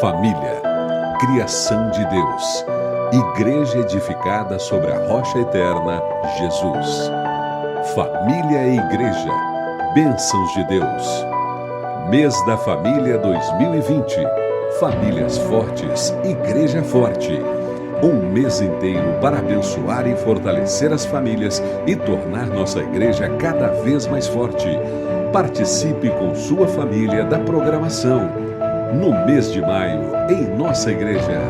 Família, criação de Deus, igreja edificada sobre a rocha eterna, Jesus. Família e igreja, bênçãos de Deus. Mês da Família 2020, Famílias Fortes, Igreja Forte. Um mês inteiro para abençoar e fortalecer as famílias e tornar nossa igreja cada vez mais forte. Participe com sua família da programação. No mês de maio, em nossa igreja.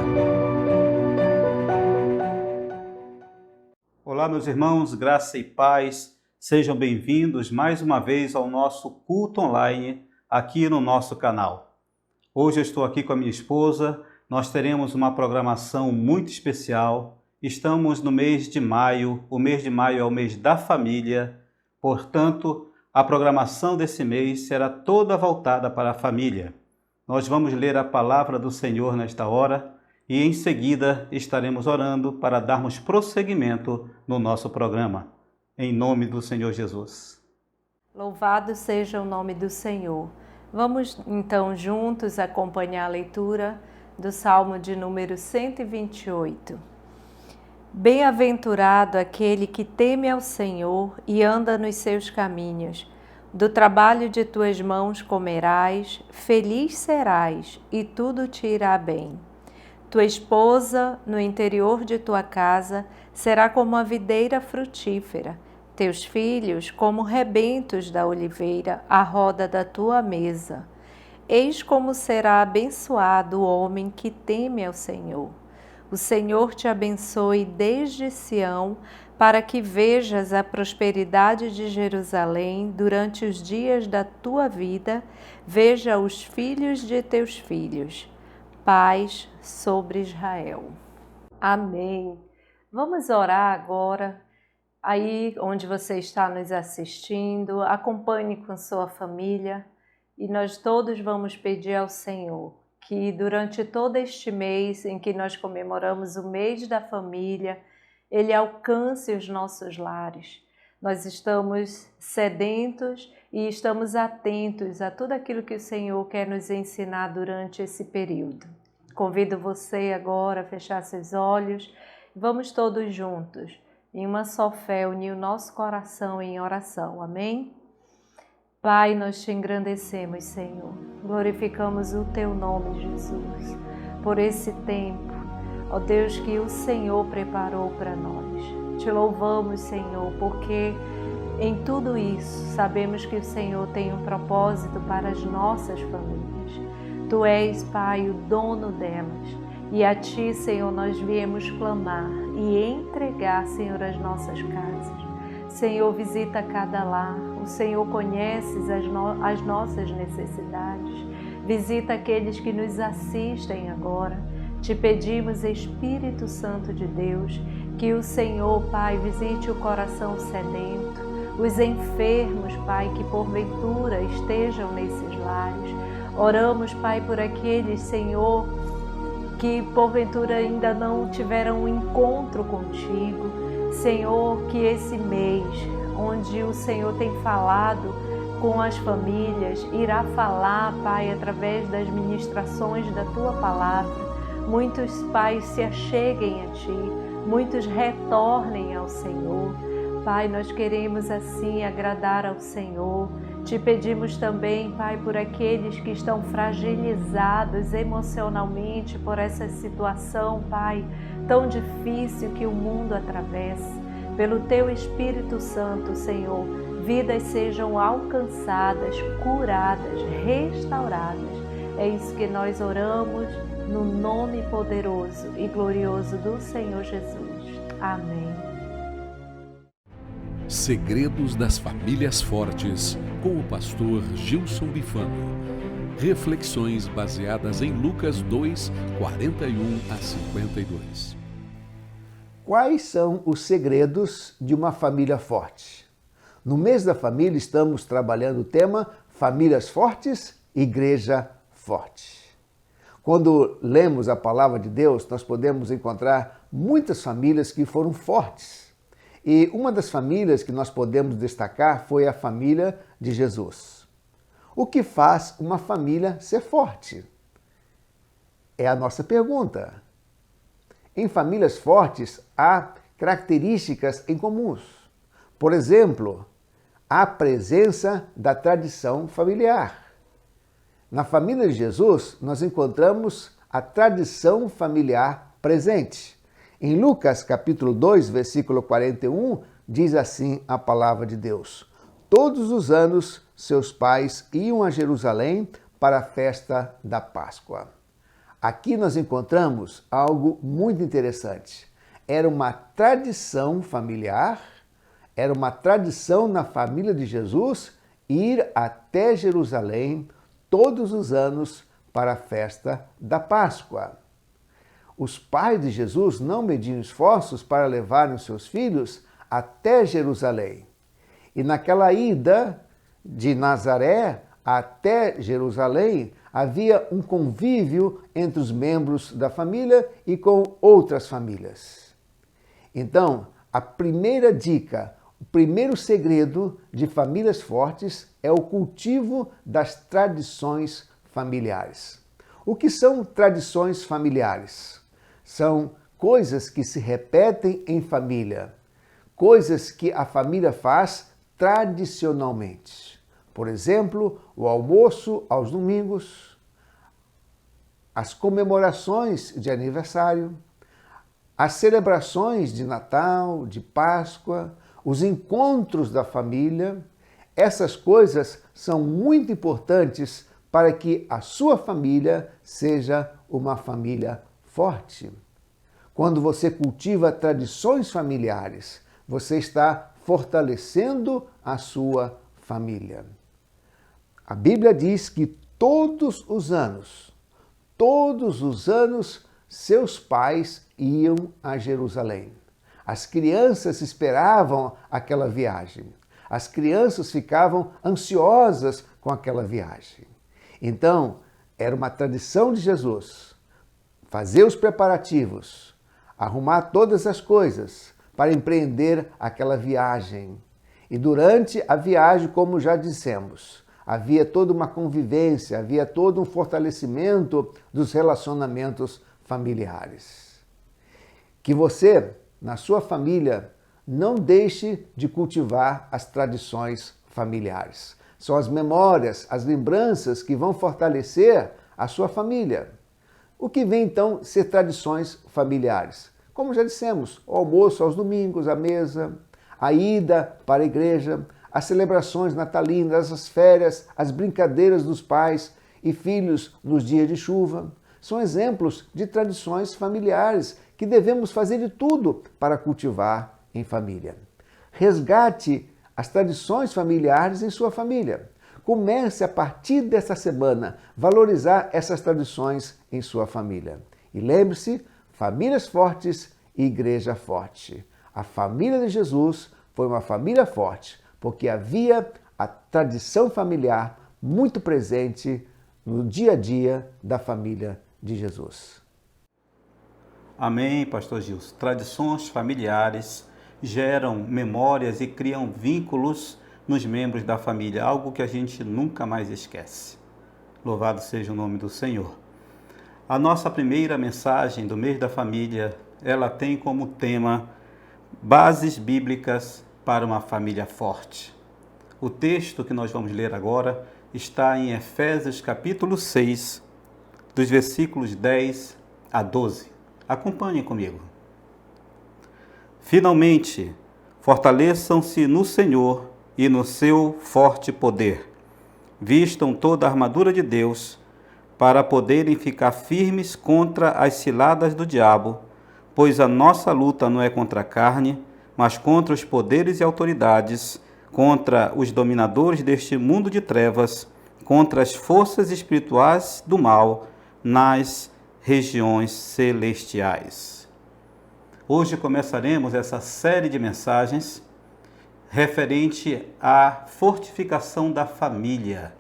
Olá, meus irmãos, graça e paz. Sejam bem-vindos mais uma vez ao nosso culto online aqui no nosso canal. Hoje eu estou aqui com a minha esposa. Nós teremos uma programação muito especial. Estamos no mês de maio. O mês de maio é o mês da família. Portanto, a programação desse mês será toda voltada para a família. Nós vamos ler a palavra do Senhor nesta hora e em seguida estaremos orando para darmos prosseguimento no nosso programa. Em nome do Senhor Jesus. Louvado seja o nome do Senhor. Vamos então juntos acompanhar a leitura do Salmo de número 128. Bem-aventurado aquele que teme ao Senhor e anda nos seus caminhos. Do trabalho de tuas mãos comerás, feliz serás e tudo te irá bem. Tua esposa, no interior de tua casa, será como a videira frutífera, teus filhos como rebentos da oliveira à roda da tua mesa. Eis como será abençoado o homem que teme ao Senhor. O Senhor te abençoe desde Sião, para que vejas a prosperidade de Jerusalém durante os dias da tua vida, veja os filhos de teus filhos. Paz sobre Israel. Amém. Vamos orar agora. Aí onde você está nos assistindo, acompanhe com sua família e nós todos vamos pedir ao Senhor que durante todo este mês em que nós comemoramos o mês da família, Ele alcance os nossos lares. Nós estamos sedentos e estamos atentos a tudo aquilo que o Senhor quer nos ensinar durante esse período. Convido você agora a fechar seus olhos. Vamos todos juntos, em uma só fé, unir o nosso coração em oração. Amém? Pai, nós te engrandecemos, Senhor. Glorificamos o teu nome, Jesus, por esse tempo, ó Deus, que o Senhor preparou para nós. Te louvamos, Senhor, porque em tudo isso sabemos que o Senhor tem um propósito para as nossas famílias. Tu és, Pai, o dono delas. E a Ti, Senhor, nós viemos clamar e entregar, Senhor, as nossas casas. Senhor, visita cada lar. O Senhor conhece as nossas necessidades. Visita aqueles que nos assistem agora. Te pedimos, Espírito Santo de Deus, que o Senhor, Pai, visite o coração sedento, os enfermos, Pai, que porventura estejam nesses lares. Oramos, Pai, por aqueles, Senhor, que porventura ainda não tiveram um encontro contigo. Senhor, que esse mês, onde o Senhor tem falado com as famílias, irá falar, Pai, através das ministrações da Tua Palavra. Muitos pais se acheguem a Ti, muitos retornem ao Senhor. Pai, nós queremos assim agradar ao Senhor. Te pedimos também, Pai, por aqueles que estão fragilizados emocionalmente por essa situação, Pai, tão difícil que o mundo atravessa. Pelo Teu Espírito Santo, Senhor, vidas sejam alcançadas, curadas, restauradas. É isso que nós oramos no nome poderoso e glorioso do Senhor Jesus. Amém. Segredos das Famílias Fortes, com o pastor Gilson Bifano. Reflexões baseadas em Lucas 2, 41 a 52. Quais são os segredos de uma família forte? No mês da família estamos trabalhando o tema Famílias Fortes, Igreja Forte. Quando lemos a palavra de Deus, nós podemos encontrar muitas famílias que foram fortes. E uma das famílias que nós podemos destacar foi a família de Jesus. O que faz uma família ser forte? É a nossa pergunta. Em famílias fortes, há características em comuns. Por exemplo, a presença da tradição familiar. Na família de Jesus, nós encontramos a tradição familiar presente. Em Lucas capítulo 2, versículo 41, diz assim a palavra de Deus: todos os anos seus pais iam a Jerusalém para a festa da Páscoa. Aqui nós encontramos algo muito interessante. Era uma tradição familiar, era uma tradição na família de Jesus ir até Jerusalém todos os anos para a festa da Páscoa. Os pais de Jesus não mediam esforços para levarem os seus filhos até Jerusalém. E naquela ida de Nazaré até Jerusalém, havia um convívio entre os membros da família e com outras famílias. Então, a primeira dica, o primeiro segredo de famílias fortes é o cultivo das tradições familiares. O que são tradições familiares? São coisas que se repetem em família, coisas que a família faz tradicionalmente. Por exemplo, o almoço aos domingos, as comemorações de aniversário, as celebrações de Natal, de Páscoa, os encontros da família. Essas coisas são muito importantes para que a sua família seja uma família forte. Quando você cultiva tradições familiares, você está fortalecendo a sua família. A Bíblia diz que todos os anos, seus pais iam a Jerusalém. As crianças esperavam aquela viagem. As crianças ficavam ansiosas com aquela viagem. Então, era uma tradição de Jesus fazer os preparativos, arrumar todas as coisas para empreender aquela viagem. E durante a viagem, como já dissemos, havia toda uma convivência, havia todo um fortalecimento dos relacionamentos familiares. Que você, na sua família, não deixe de cultivar as tradições familiares. São as memórias, as lembranças que vão fortalecer a sua família. O que vem então ser tradições familiares? Como já dissemos, o almoço aos domingos, a mesa, a ida para a igreja, as celebrações natalinas, as férias, as brincadeiras dos pais e filhos nos dias de chuva. São exemplos de tradições familiares que devemos fazer de tudo para cultivar em família. Resgate as tradições familiares em sua família. Comece a partir dessa semana valorizar essas tradições em sua família. E lembre-se, famílias fortes e igreja forte. A família de Jesus foi uma família forte, porque havia a tradição familiar muito presente no dia a dia da família de Jesus. Amém, pastor Gilson. Tradições familiares geram memórias e criam vínculos nos membros da família, algo que a gente nunca mais esquece. Louvado seja o nome do Senhor. A nossa primeira mensagem do mês da família, ela tem como tema bases bíblicas para uma família forte. O texto que nós vamos ler agora está em Efésios capítulo 6, dos versículos 10 a 12. Acompanhem comigo. Finalmente, fortaleçam-se no Senhor e no seu forte poder. Vistam toda a armadura de Deus para poderem ficar firmes contra as ciladas do diabo, pois a nossa luta não é contra a carne, mas contra os poderes e autoridades, contra os dominadores deste mundo de trevas, contra as forças espirituais do mal nas regiões celestiais. Hoje começaremos essa série de mensagens referente à fortificação da família,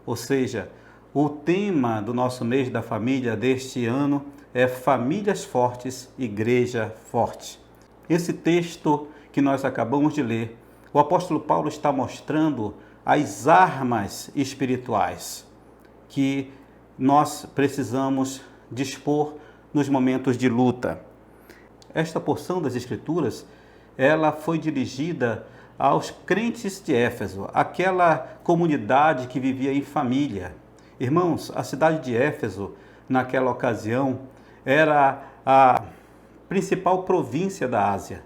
ou seja, o tema do nosso mês da família deste ano é Famílias Fortes, Igreja Forte. Esse texto que nós acabamos de ler, o apóstolo Paulo está mostrando as armas espirituais que nós precisamos dispor nos momentos de luta. Esta porção das Escrituras, ela foi dirigida aos crentes de Éfeso, aquela comunidade que vivia em família. Irmãos, a cidade de Éfeso, naquela ocasião, era a principal província da Ásia.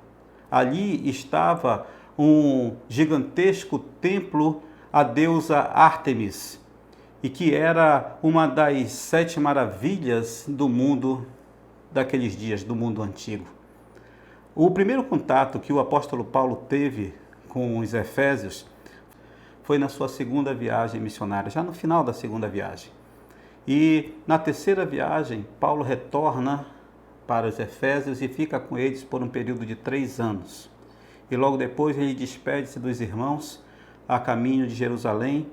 Ali estava um gigantesco templo à deusa Ártemis, e que era uma das 7 maravilhas do mundo daqueles dias, do mundo antigo. O primeiro contato que o apóstolo Paulo teve com os efésios foi na sua segunda viagem missionária, já no final da segunda viagem. E na terceira viagem, Paulo retorna para os efésios e fica com eles por um período de 3 anos. E logo depois ele despede-se dos irmãos a caminho de Jerusalém,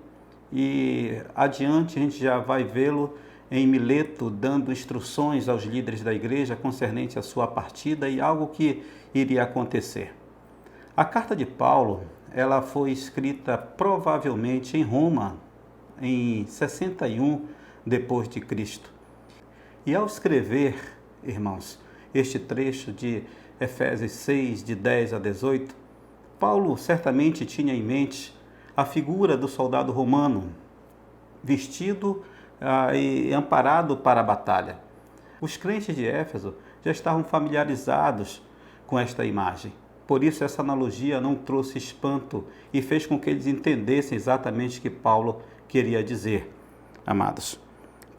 e adiante a gente já vai vê-lo em Mileto dando instruções aos líderes da igreja concernente à sua partida e algo que iria acontecer. A carta de Paulo, ela foi escrita provavelmente em Roma em 61 depois de Cristo. E ao escrever, irmãos, este trecho de Efésios 6, de 10 a 18, Paulo certamente tinha em mente a figura do soldado romano, vestido e amparado para a batalha. Os crentes de Éfeso já estavam familiarizados com esta imagem. Por isso essa analogia não trouxe espanto e fez com que eles entendessem exatamente o que Paulo queria dizer. Amados,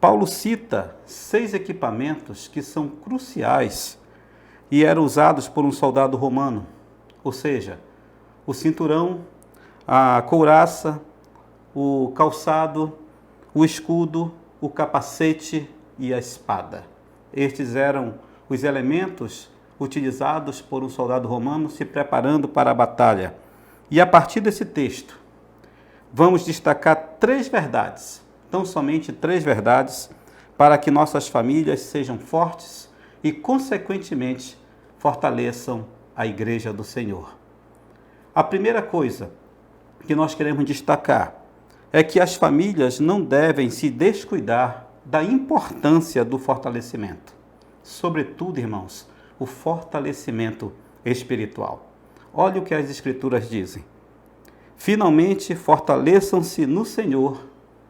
Paulo cita 6 equipamentos que são cruciais e eram usados por um soldado romano, ou seja, o cinturão, a couraça, o calçado, o escudo, o capacete e a espada. Estes eram os elementos utilizados por um soldado romano se preparando para a batalha. E a partir desse texto, vamos destacar 3 verdades, tão somente 3 verdades, para que nossas famílias sejam fortes e, consequentemente, fortaleçam a Igreja do Senhor. A primeira coisa que nós queremos destacar é que as famílias não devem se descuidar da importância do fortalecimento. Sobretudo, irmãos, o fortalecimento espiritual. Olha o que as Escrituras dizem. Finalmente, fortaleçam-se no Senhor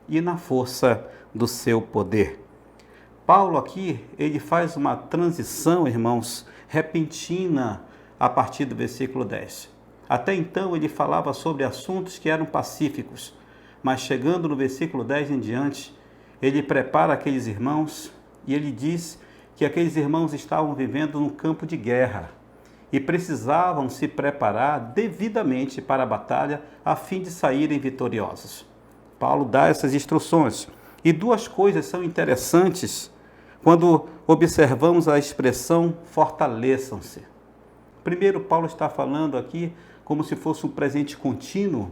e na força do seu poder. Paulo aqui, ele faz uma transição, irmãos, repentina a partir do versículo 10. Até então ele falava sobre assuntos que eram pacíficos, mas chegando no versículo 10 em diante, ele prepara aqueles irmãos e ele diz que aqueles irmãos estavam vivendo num campo de guerra e precisavam se preparar devidamente para a batalha a fim de saírem vitoriosos. Paulo dá essas instruções. E 2 coisas são interessantes quando observamos a expressão fortaleçam-se. Primeiro, Paulo está falando aqui como se fosse um presente contínuo.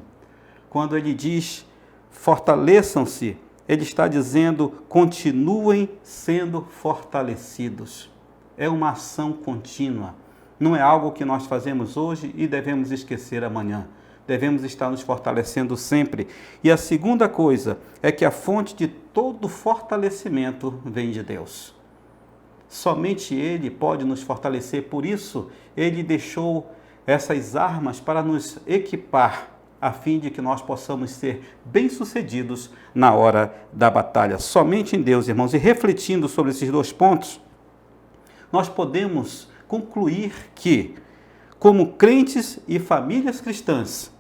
Quando ele diz fortaleçam-se, ele está dizendo continuem sendo fortalecidos. É uma ação contínua. Não é algo que nós fazemos hoje e devemos esquecer amanhã. Devemos estar nos fortalecendo sempre. E a segunda coisa é que a fonte de todo fortalecimento vem de Deus. Somente Ele pode nos fortalecer. Por isso, Ele deixou essas armas para nos equipar, a fim de que nós possamos ser bem-sucedidos na hora da batalha. Somente em Deus, irmãos. E refletindo sobre esses 2 pontos, nós podemos concluir que, como crentes e famílias cristãs,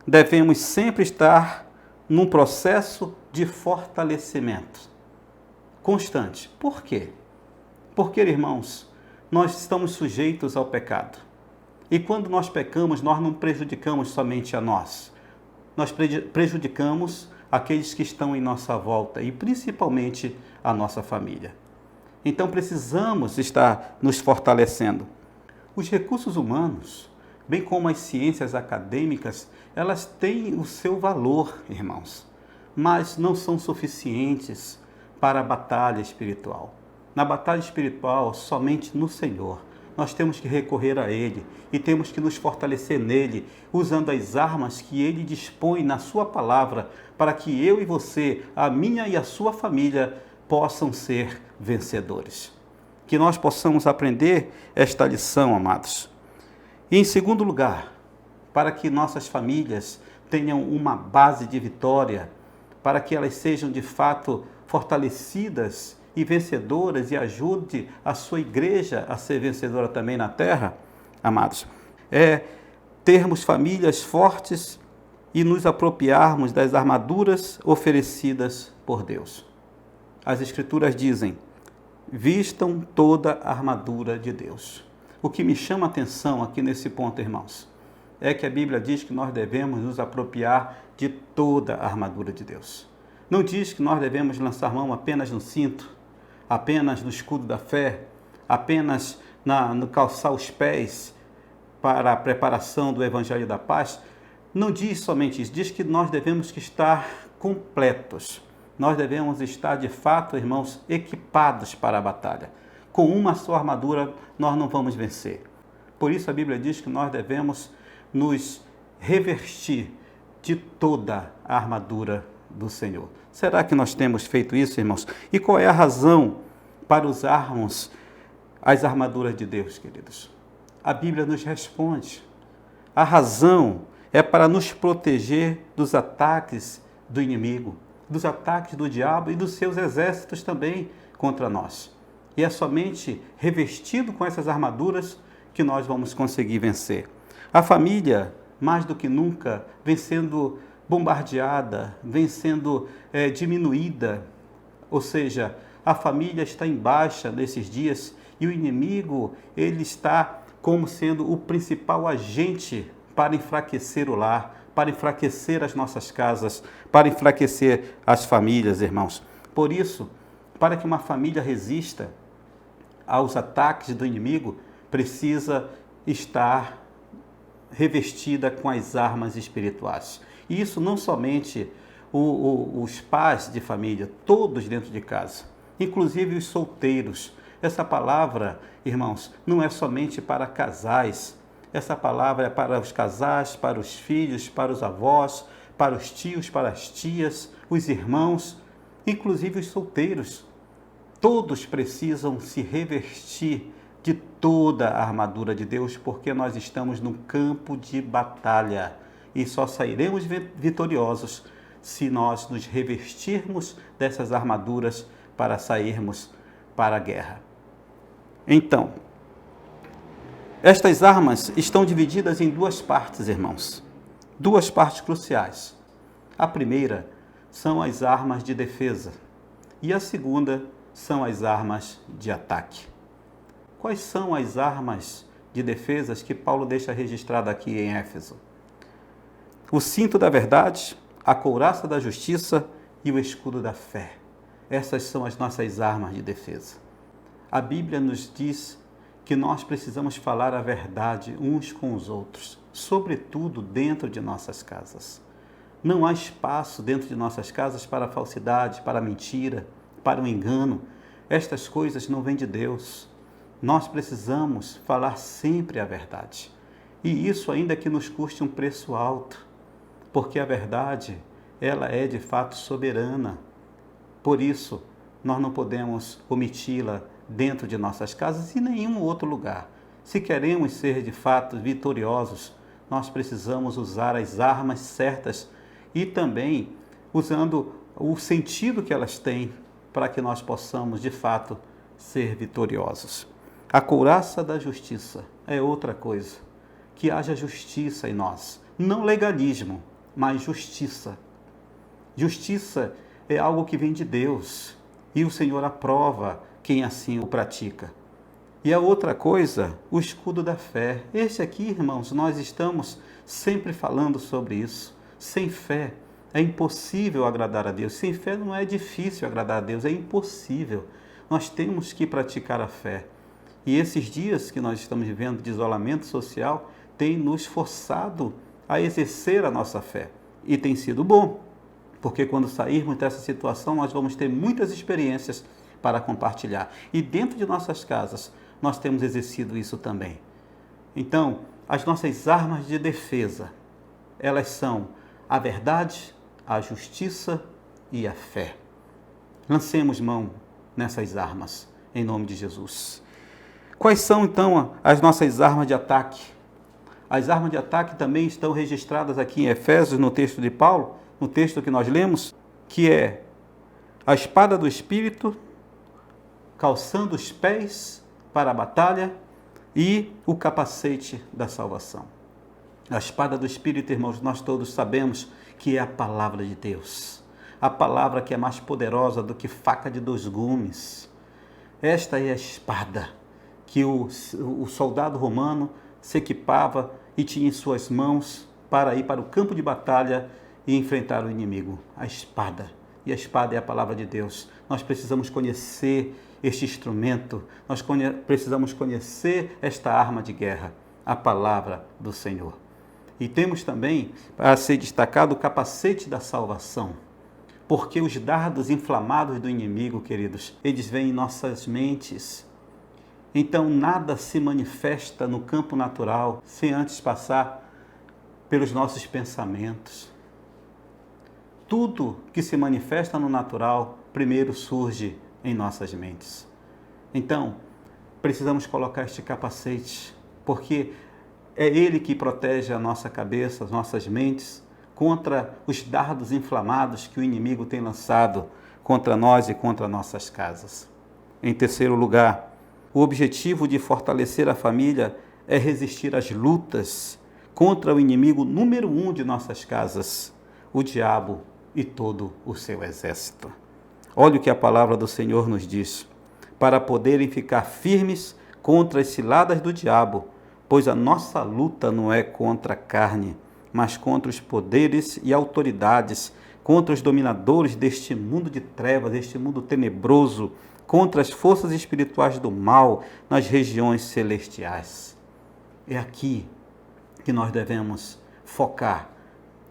devemos sempre estar num processo de fortalecimento constante. Por quê? Porque, irmãos, nós estamos sujeitos ao pecado. E quando nós pecamos, nós não prejudicamos somente a nós. Nós prejudicamos aqueles que estão em nossa volta e principalmente a nossa família. Então precisamos estar nos fortalecendo. Os recursos humanos, bem como as ciências acadêmicas, elas têm o seu valor, irmãos, mas não são suficientes para a batalha espiritual. Na batalha espiritual, somente no Senhor, nós temos que recorrer a Ele e temos que nos fortalecer nele, usando as armas que Ele dispõe na sua palavra, para que eu e você, a minha e a sua família, possam ser vencedores. Que nós possamos aprender esta lição, amados. E em segundo lugar, para que nossas famílias tenham uma base de vitória, para que elas sejam de fato fortalecidas e vencedoras e ajude a sua igreja a ser vencedora também na terra, amados, é termos famílias fortes e nos apropriarmos das armaduras oferecidas por Deus. As Escrituras dizem: vistam toda a armadura de Deus. O que me chama a atenção aqui nesse ponto, irmãos, é que a Bíblia diz que nós devemos nos apropriar de toda a armadura de Deus. Não diz que nós devemos lançar mão apenas no cinto, apenas no escudo da fé, apenas no calçar os pés para a preparação do Evangelho da Paz. Não diz somente isso, diz que nós devemos que estar completos. Nós devemos estar, de fato, irmãos, equipados para a batalha. Com uma só armadura, nós não vamos vencer. Por isso a Bíblia diz que nós devemos nos revestir de toda a armadura do Senhor. Será que nós temos feito isso, irmãos? E qual é a razão para usarmos as armaduras de Deus, queridos? A Bíblia nos responde. A razão é para nos proteger dos ataques do inimigo, dos ataques do diabo e dos seus exércitos também contra nós. E é somente revestido com essas armaduras que nós vamos conseguir vencer. A família, mais do que nunca, vem sendo bombardeada, vem sendo diminuída. Ou seja, a família está em baixa nesses dias e o inimigo, ele está como sendo o principal agente para enfraquecer o lar, para enfraquecer as nossas casas, para enfraquecer as famílias, irmãos. Por isso, para que uma família resista aos ataques do inimigo, precisa estar revestida com as armas espirituais. E isso não somente os pais de família, todos dentro de casa, inclusive os solteiros. Essa palavra, irmãos, não é somente para casais. Essa palavra é para os casais, para os filhos, para os avós, para os tios, para as tias, os irmãos, inclusive os solteiros. Todos precisam se revestir de toda a armadura de Deus, porque nós estamos num campo de batalha e só sairemos vitoriosos se nós nos revestirmos dessas armaduras para sairmos para a guerra. Então, estas armas estão divididas em duas partes, irmãos. Duas partes cruciais. A primeira são as armas de defesa e a segunda são as armas de ataque. Quais são as armas de defesa que Paulo deixa registrado aqui em Éfeso? O cinto da verdade, a couraça da justiça e o escudo da fé. Essas são as nossas armas de defesa. A Bíblia nos diz que nós precisamos falar a verdade uns com os outros, sobretudo dentro de nossas casas. Não há espaço dentro de nossas casas para a falsidade, para a mentira, para o engano. Estas coisas não vêm de Deus. Nós precisamos falar sempre a verdade. E isso ainda que nos custe um preço alto, porque a verdade, ela é de fato soberana. Por isso, nós não podemos omiti-la dentro de nossas casas e em nenhum outro lugar. Se queremos ser de fato vitoriosos, nós precisamos usar as armas certas e também usando o sentido que elas têm para que nós possamos de fato ser vitoriosos. A couraça da justiça é outra coisa. Que haja justiça em nós. Não legalismo, mas justiça. Justiça é algo que vem de Deus e o Senhor aprova quem assim o pratica. E a outra coisa, o escudo da fé. Este aqui, irmãos, nós estamos sempre falando sobre isso. Sem fé é impossível agradar a Deus. Sem fé não é difícil agradar a Deus, é impossível. Nós temos que praticar a fé. E esses dias que nós estamos vivendo de isolamento social têm nos forçado a exercer a nossa fé. E tem sido bom, porque quando sairmos dessa situação nós vamos ter muitas experiências para compartilhar. E dentro de nossas casas nós temos exercido isso também. Então, as nossas armas de defesa, elas são a verdade, a justiça e a fé. Lancemos mão nessas armas, em nome de Jesus. Quais são, então, as nossas armas de ataque? As armas de ataque também estão registradas aqui em Efésios, no texto de Paulo, no texto que nós lemos, que é a espada do Espírito, calçando os pés para a batalha, e o capacete da salvação. A espada do Espírito, irmãos, nós todos sabemos que é a palavra de Deus. A palavra que é mais poderosa do que faca de 2 gumes. Esta é a espada que o soldado romano se equipava e tinha em suas mãos para ir para o campo de batalha e enfrentar o inimigo. A espada. E a espada é a palavra de Deus. Nós precisamos conhecer este instrumento, nós precisamos conhecer esta arma de guerra, a palavra do Senhor. E temos também, para ser destacado, o capacete da salvação, porque os dardos inflamados do inimigo, queridos, eles vêm em nossas mentes. Então nada se manifesta no campo natural sem antes passar pelos nossos pensamentos. Tudo que se manifesta no natural primeiro surge em nossas mentes. Então, precisamos colocar este capacete, porque é ele que protege a nossa cabeça, as nossas mentes, contra os dardos inflamados que o inimigo tem lançado contra nós e contra nossas casas. Em terceiro lugar, o objetivo de fortalecer a família é resistir às lutas contra o inimigo número 1 de nossas casas, o diabo e todo o seu exército. Olha o que a palavra do Senhor nos diz: para poderem ficar firmes contra as ciladas do diabo, pois a nossa luta não é contra a carne, mas contra os poderes e autoridades, contra os dominadores deste mundo de trevas, deste mundo tenebroso, contra as forças espirituais do mal nas regiões celestiais. É aqui que nós devemos focar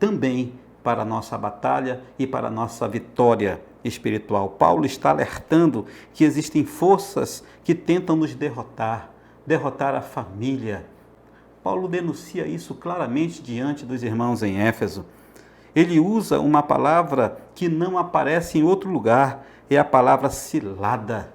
também para a nossa batalha e para a nossa vitória espiritual. Paulo está alertando que existem forças que tentam nos derrotar a família. Paulo denuncia isso claramente diante dos irmãos em Éfeso. Ele usa uma palavra que não aparece em outro lugar, é a palavra cilada,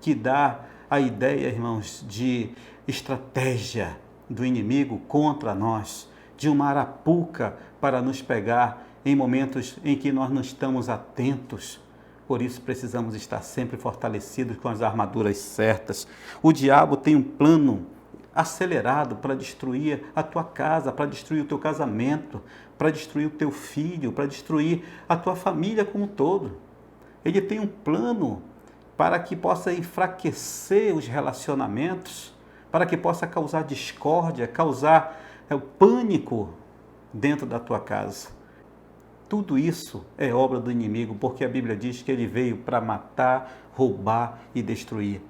que dá a ideia, irmãos, de estratégia do inimigo contra nós, de uma arapuca para nos pegar em momentos em que nós não estamos atentos. Por isso precisamos estar sempre fortalecidos com as armaduras certas. O diabo tem um plano acelerado para destruir a tua casa, para destruir o teu casamento, para destruir o teu filho, para destruir a tua família como um todo. Ele tem um plano para que possa enfraquecer os relacionamentos, para que possa causar discórdia, causar o pânico dentro da tua casa. Tudo isso é obra do inimigo, porque a Bíblia diz que ele veio para matar, roubar e destruir.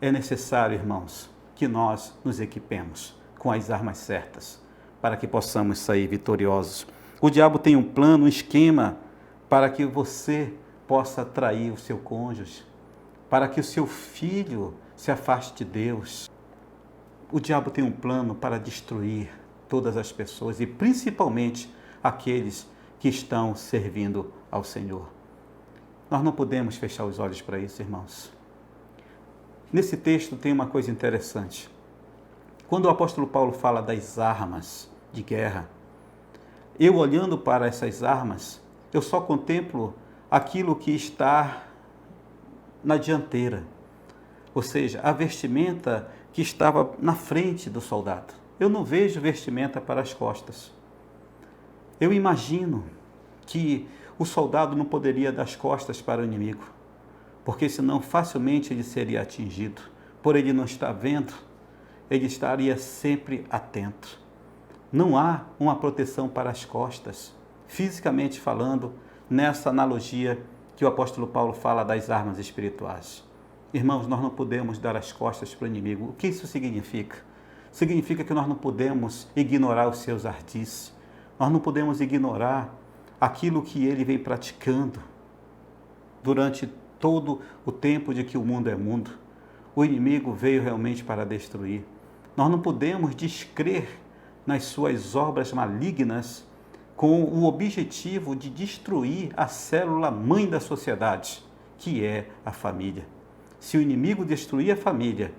É necessário, irmãos, que nós nos equipemos com as armas certas, para que possamos sair vitoriosos. O diabo tem um plano, um esquema, para que você possa atrair o seu cônjuge, para que o seu filho se afaste de Deus. O diabo tem um plano para destruir todas as pessoas e principalmente aqueles que estão servindo ao Senhor. Nós não podemos fechar os olhos para isso, irmãos. Nesse texto tem uma coisa interessante. Quando o apóstolo Paulo fala das armas de guerra, eu olhando para essas armas, eu só contemplo aquilo que está na dianteira, ou seja, a vestimenta que estava na frente do soldado. Eu não vejo vestimenta para as costas. Eu imagino que o soldado não poderia dar as costas para o inimigo, porque senão facilmente ele seria atingido. Por ele não estar vendo, ele estaria sempre atento. Não há uma proteção para as costas, fisicamente falando, nessa analogia que o apóstolo Paulo fala das armas espirituais. Irmãos, nós não podemos dar as costas para o inimigo. O que isso significa? Significa que nós não podemos ignorar os seus ardis. Nós não podemos ignorar aquilo que ele vem praticando durante todo o tempo de que o mundo é mundo. O inimigo veio realmente para destruir. Nós não podemos descrer nas suas obras malignas com o objetivo de destruir a célula mãe da sociedade, que é a família. Se o inimigo destruir a família,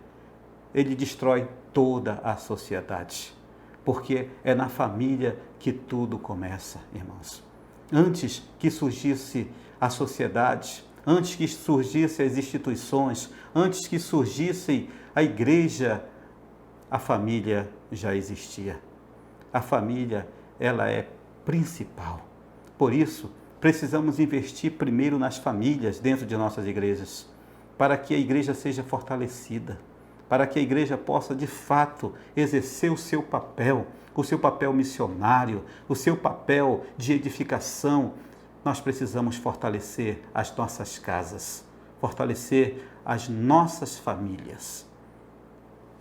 ele destrói toda a sociedade, porque é na família que tudo começa, irmãos. Antes que surgisse a sociedade, antes que surgissem as instituições, antes que surgisse a igreja, a família já existia. A família, ela é principal. Por isso, precisamos investir primeiro nas famílias dentro de nossas igrejas, para que a igreja seja fortalecida, para que a igreja possa, de fato, exercer o seu papel missionário, o seu papel de edificação. Nós precisamos fortalecer as nossas casas, fortalecer as nossas famílias.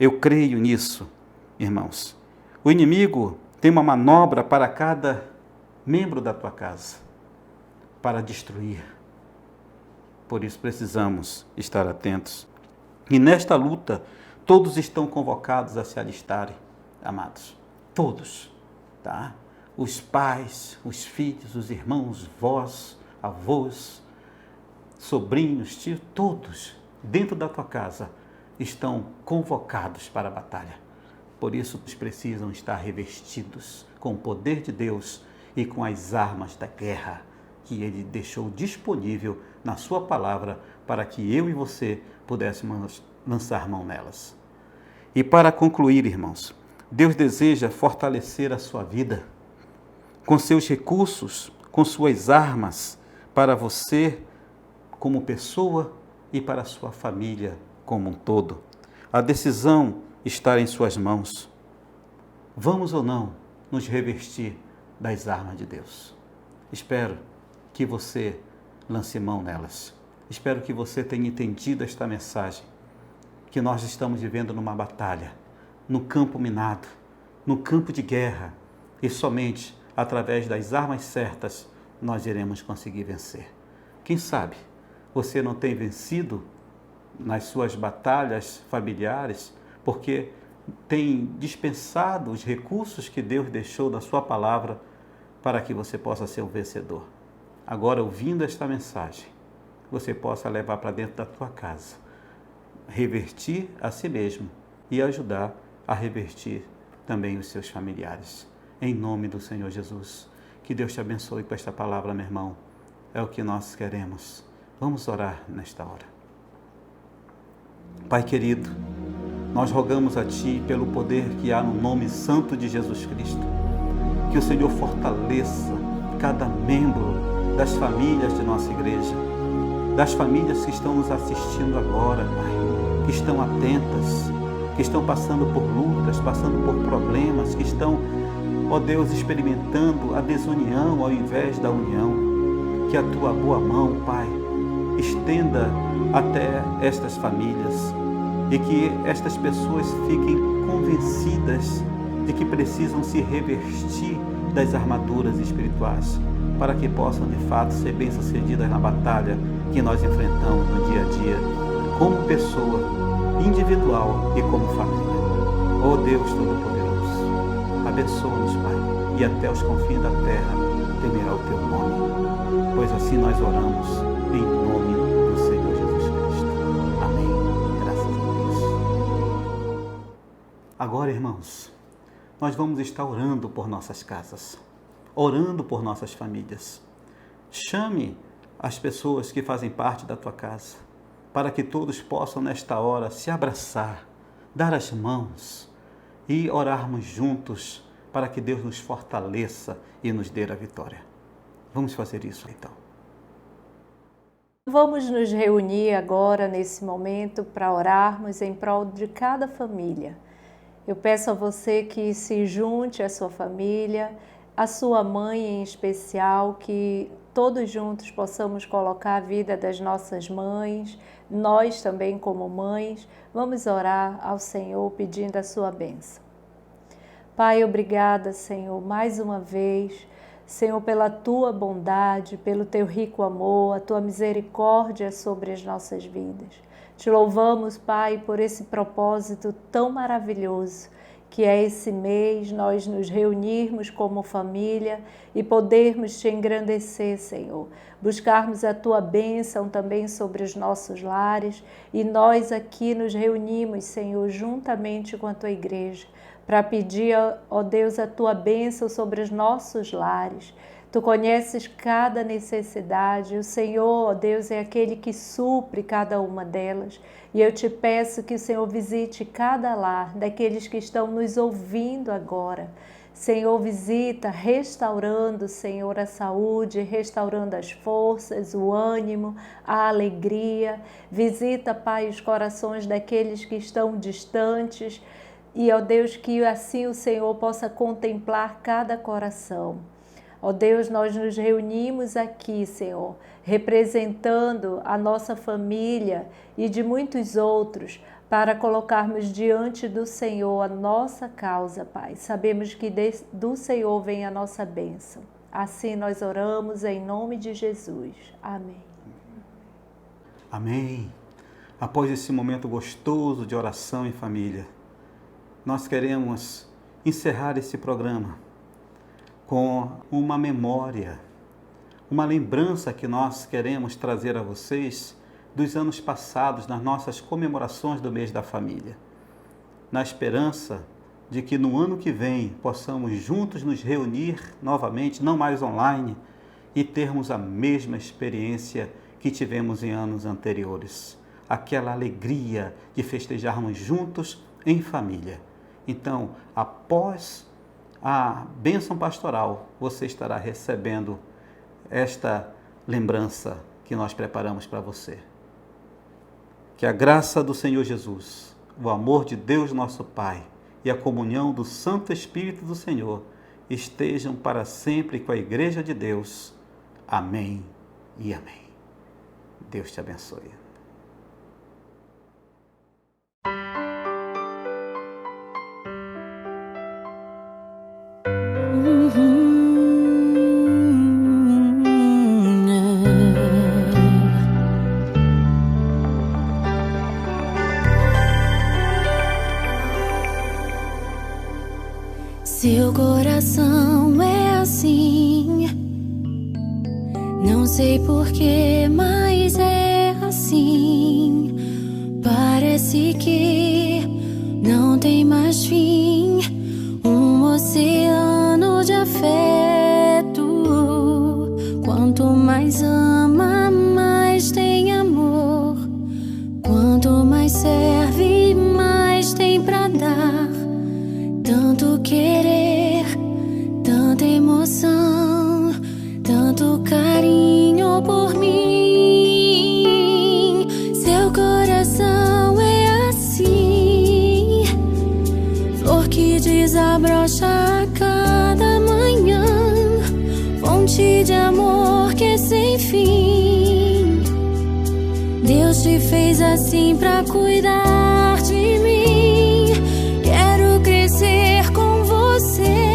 Eu creio nisso, irmãos. O inimigo tem uma manobra para cada membro da tua casa, para destruir. Por isso precisamos estar atentos. E nesta luta, todos estão convocados a se alistarem, amados. Todos, tá? Os pais, os filhos, os irmãos, vós, avós, sobrinhos, tios, todos dentro da tua casa estão convocados para a batalha. Por isso, eles precisam estar revestidos com o poder de Deus e com as armas da guerra que Ele deixou disponível na sua palavra para que eu e você pudéssemos lançar mão nelas. E para concluir, irmãos, Deus deseja fortalecer a sua vida com seus recursos, com suas armas, para você como pessoa e para a sua família como um todo. A decisão está em suas mãos. Vamos ou não nos revestir das armas de Deus? Espero que você lance mão nelas. Espero que você tenha entendido esta mensagem, que nós estamos vivendo numa batalha, no campo minado, no campo de guerra, e somente através das armas certas nós iremos conseguir vencer. Quem sabe você não tem vencido nas suas batalhas familiares porque tem dispensado os recursos que Deus deixou na sua palavra para que você possa ser um vencedor. Agora, ouvindo esta mensagem, você possa levar para dentro da tua casa, revertir a si mesmo e ajudar a revertir também os seus familiares. Em nome do Senhor Jesus, que Deus te abençoe com esta palavra, meu irmão. É o que nós queremos. Vamos orar nesta hora. Pai querido, nós rogamos a Ti pelo poder que há no nome santo de Jesus Cristo, que o Senhor fortaleça cada membro das famílias de nossa igreja, das famílias que estão nos assistindo agora, Pai, que estão atentas, que estão passando por lutas, passando por problemas, que estão, ó Deus, experimentando a desunião ao invés da união. Que a Tua boa mão, Pai, estenda até estas famílias e que estas pessoas fiquem convencidas de que precisam se revestir das armaduras espirituais para que possam de fato ser bem-sucedidas na batalha que nós enfrentamos no dia a dia, como pessoa individual e como família. Ó Deus Todo-Poderoso, abençoa-nos, Pai, e até os confins da terra temerá o Teu nome, pois assim nós oramos em nome do Senhor Jesus Cristo. Amém. Graças a Deus. Agora, irmãos, nós vamos estar orando por nossas casas, orando por nossas famílias. Chame as pessoas que fazem parte da tua casa, para que todos possam nesta hora se abraçar, dar as mãos e orarmos juntos para que Deus nos fortaleça e nos dê a vitória. Vamos fazer isso então. Vamos nos reunir agora nesse momento para orarmos em prol de cada família. Eu peço a você que se junte à sua família, à sua mãe em especial, que todos juntos possamos colocar a vida das nossas mães, nós também como mães, vamos orar ao Senhor pedindo a sua bênção. Pai, obrigada, Senhor, mais uma vez, Senhor, pela Tua bondade, pelo Teu rico amor, a Tua misericórdia sobre as nossas vidas. Te louvamos, Pai, por esse propósito tão maravilhoso que é esse mês, nós nos reunirmos como família e podermos te engrandecer, Senhor. Buscarmos a tua bênção também sobre os nossos lares e nós aqui nos reunimos, Senhor, juntamente com a tua igreja, para pedir, ó Deus, a tua bênção sobre os nossos lares. Tu conheces cada necessidade, o Senhor, ó Deus, é aquele que supre cada uma delas. E eu te peço que o Senhor visite cada lar daqueles que estão nos ouvindo agora. Senhor, visita, restaurando, Senhor, a saúde, restaurando as forças, o ânimo, a alegria. Visita, Pai, os corações daqueles que estão distantes. E, ó Deus, que assim o Senhor possa contemplar cada coração. Ó Deus, nós nos reunimos aqui, Senhor, representando a nossa família e de muitos outros, para colocarmos diante do Senhor a nossa causa, Pai. Sabemos que do Senhor vem a nossa bênção. Assim nós oramos em nome de Jesus. Amém. Amém. Após esse momento gostoso de oração em família, nós queremos encerrar esse programa com uma memória, uma lembrança que nós queremos trazer a vocês dos anos passados, nas nossas comemorações do mês da família, na esperança de que no ano que vem possamos juntos nos reunir novamente, não mais online, e termos a mesma experiência que tivemos em anos anteriores, aquela alegria de festejarmos juntos em família. Então, após a bênção pastoral, você estará recebendo esta lembrança que nós preparamos para você. Que a graça do Senhor Jesus, o amor de Deus nosso Pai e a comunhão do Santo Espírito do Senhor estejam para sempre com a Igreja de Deus. Amém e amém. Deus te abençoe. Seu coração é assim, não sei porquê, mas é assim. Parece que não tem mais fim, um oceano de afeto. Quanto mais ama, mais tem amor. Quanto mais serve, mais tem pra dar. Tanto querer, tanta emoção, tanto carinho por mim. Seu coração é assim, flor que desabrocha a cada manhã, fonte de amor que é sem fim. Deus te fez assim pra cuidar de mim. Quero crescer com você.